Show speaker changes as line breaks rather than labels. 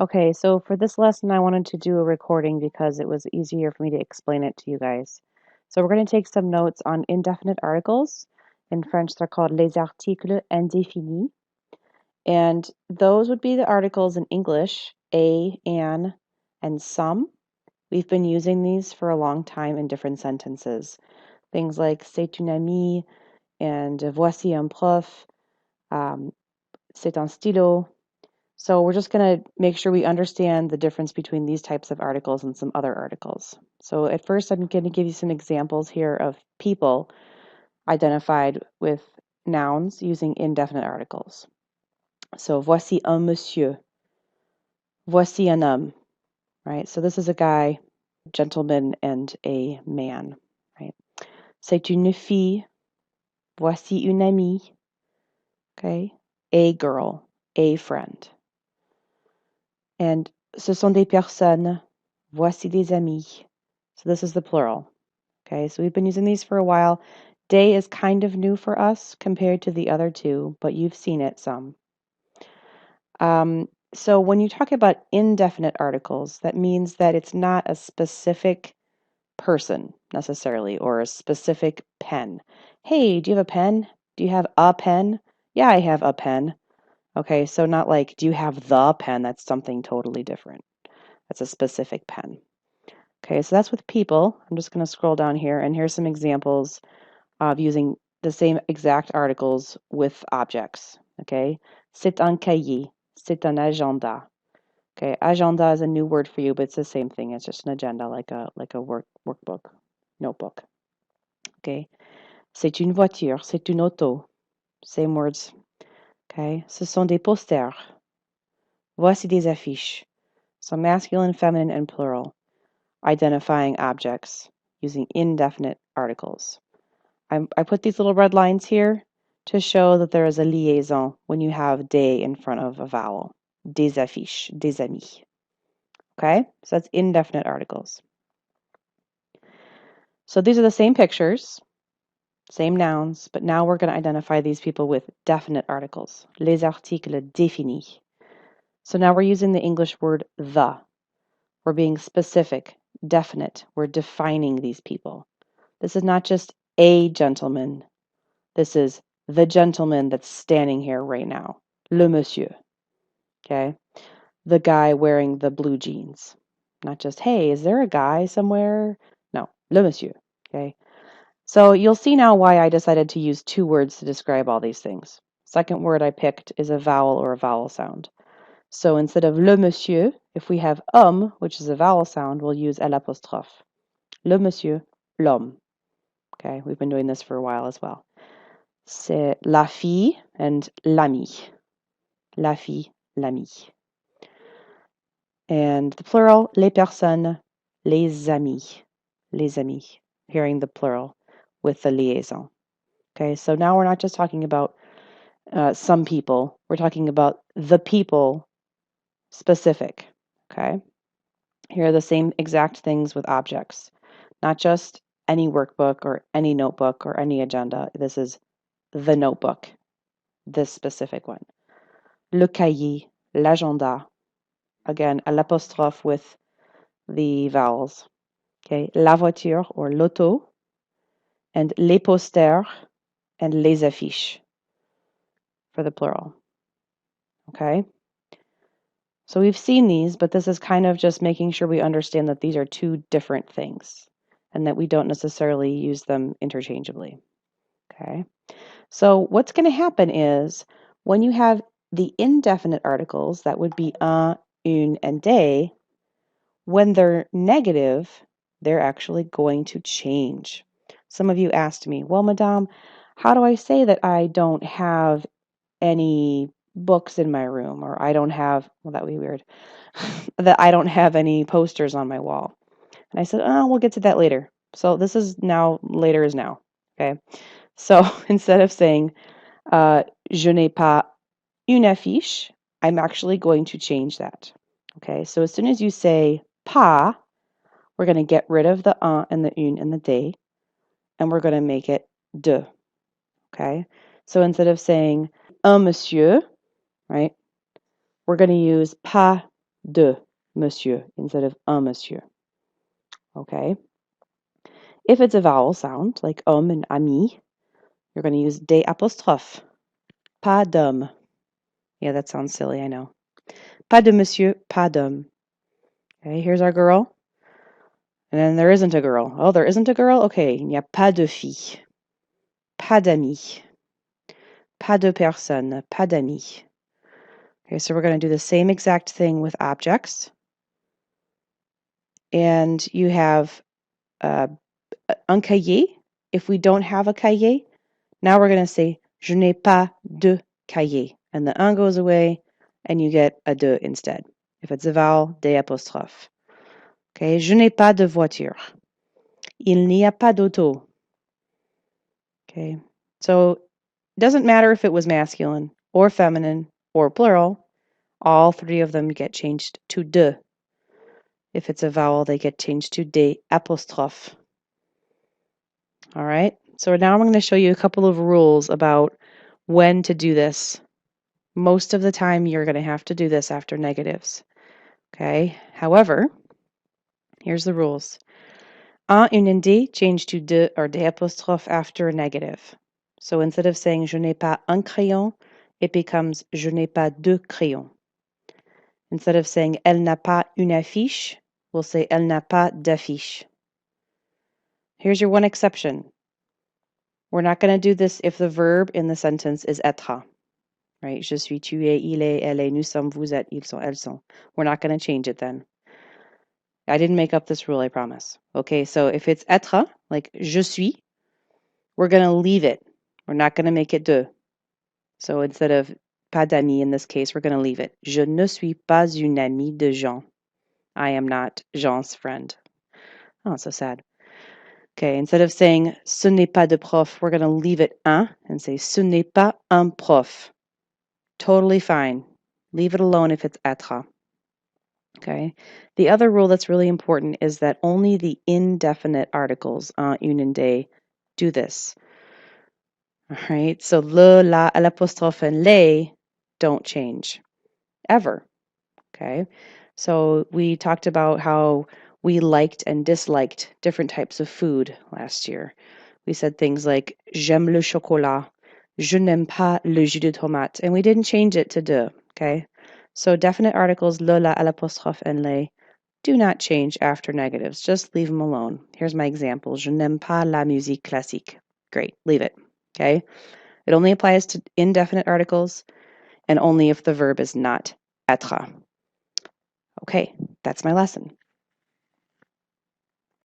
Okay, so for this lesson, I wanted to do a recording because it was easier for me to explain it to you guys. So we're going to take some notes on indefinite articles. In French, they're called les articles indéfinis. And those would be the articles in English, a, an, and some. We've been using these for a long time in different sentences. Things like c'est une amie and voici un prof, c'est un stylo. So we're just going to make sure we understand the difference between these types of articles and some other articles. So at first, I'm going to give you some examples here of people identified with nouns using indefinite articles. So voici un monsieur, voici un homme, right? So this is a guy, gentleman, and a man, right? C'est une fille, voici une amie, okay? A girl, a friend. And ce sont des personnes, voici des amis. So this is the plural. Okay, so we've been using these for a while. Day is kind of new for us compared to the other two, but you've seen it some. So when you talk about indefinite articles, that means that it's not a specific person necessarily or a specific pen. Hey, do you have a pen? Do you have a pen? Yeah, I have a pen. Okay, so not like, do you have the pen? That's something totally different. That's a specific pen. Okay, so that's with people. I'm just going to scroll down here, and here's some examples of using the same exact articles with objects. Okay, c'est un cahier, c'est un agenda. Okay, agenda is a new word for you, but it's the same thing. It's just an agenda, like a workbook, notebook. Okay, c'est une voiture, c'est une auto. Same words. Okay, ce sont des posters. Voici des affiches. So masculine, feminine, and plural, identifying objects using indefinite articles. I put these little red lines here to show that there is a liaison when you have des in front of a vowel. Des affiches, des amis. Okay, so that's indefinite articles. So these are the same pictures, same nouns, but now we're going to identify these people with definite articles. Les articles définis. So now we're using the English word the. We're being specific, definite. We're defining these people. This is not just a gentleman. This is the gentleman that's standing here right now. Le monsieur. Okay? The guy wearing the blue jeans. Not just, hey, is there a guy somewhere? No, le monsieur. Okay? So you'll see now why I decided to use two words to describe all these things. Second word I picked is a vowel or a vowel sound. So instead of le monsieur, if we have which is a vowel sound, we'll use l'apostrophe. Le monsieur, l'homme. Okay, we've been doing this for a while as well. C'est la fille and l'ami. La fille, l'ami. And the plural, les personnes, les amis. Les amis. Hearing the plural with the liaison. Okay, so now we're not just talking about some people. We're talking about the people specific. Okay. Here are the same exact things with objects. Not just any workbook or any notebook or any agenda. This is the notebook, this specific one. Le cahier, l'agenda. Again, a l'apostrophe with the vowels. Okay, la voiture or l'auto, and les posters and les affiches for the plural. Okay. So we've seen these, but this is kind of just making sure we understand that these are two different things and that we don't necessarily use them interchangeably. Okay. So what's going to happen is when you have the indefinite articles, that would be un, une, and des, when they're negative, they're actually going to change. Some of you asked me, well, Madame, how do I say that I don't have any books in my room, or I don't have, well, that would be weird, that I don't have any posters on my wall? And I said, oh, we'll get to that later. So this is now, later is now, okay? So instead of saying, je n'ai pas une affiche, I'm actually going to change that, okay? So as soon as you say pas, we're going to get rid of the un and the une and the des, and we're going to make it de, okay? So instead of saying un monsieur, right, we're going to use pas de monsieur instead of un monsieur. Okay. If it's a vowel sound, like and ami, you're going to use des apostrophes. Pas d'homme. Yeah, that sounds silly, I know. Pas de monsieur, pas d'homme. Okay, here's our girl. And then there isn't a girl. Oh, there isn't a girl? Okay, il n'y a pas de fille. Pas d'amis. Pas de personne. Pas d'amis. Okay, so we're going to do the same exact thing with objects. And you have un cahier. If we don't have a cahier, now we're going to say je n'ai pas de cahier. And the un goes away, and you get a de instead. If it's a vowel, des apostrophes. Okay, je n'ai pas de voiture. Il n'y a pas d'auto. Okay, so it doesn't matter if it was masculine or feminine or plural. All three of them get changed to de. If it's a vowel, they get changed to des apostrophes. All right, so now I'm going to show you a couple of rules about when to do this. Most of the time, you're going to have to do this after negatives. Okay, however, here's the rules. Un uninde, change to de or des apostrophes after a negative. So instead of saying je n'ai pas un crayon, it becomes je n'ai pas deux crayons. Instead of saying elle n'a pas une affiche, we'll say elle n'a pas d'affiche. Here's your one exception. We're not going to do this if the verb in the sentence is être. Right? Je suis, tu es, il est, elle est, nous sommes, vous êtes, ils sont, elles sont. We're not going to change it then. I didn't make up this rule, I promise. Okay, so if it's être, like je suis, we're going to leave it. We're not going to make it de. So instead of pas d'amis in this case, we're going to leave it. Je ne suis pas une amie de Jean. I am not Jean's friend. Oh, it's so sad. Okay, instead of saying ce n'est pas de prof, we're going to leave it un and say ce n'est pas un prof. Totally fine. Leave it alone if it's être. Okay. The other rule that's really important is that only the indefinite articles, un, une, and des, do this. All right. So le, la, l'apostrophe, and les don't change ever. Okay. So we talked about how we liked and disliked different types of food last year. We said things like j'aime le chocolat, je n'aime pas le jus de tomate, and we didn't change it to de. Okay. So definite articles le, la, l'apostrophe, and les do not change after negatives. Just leave them alone. Here's my example. Je n'aime pas la musique classique. Great. Leave it. Okay. It only applies to indefinite articles and only if the verb is not être. Okay, that's my lesson.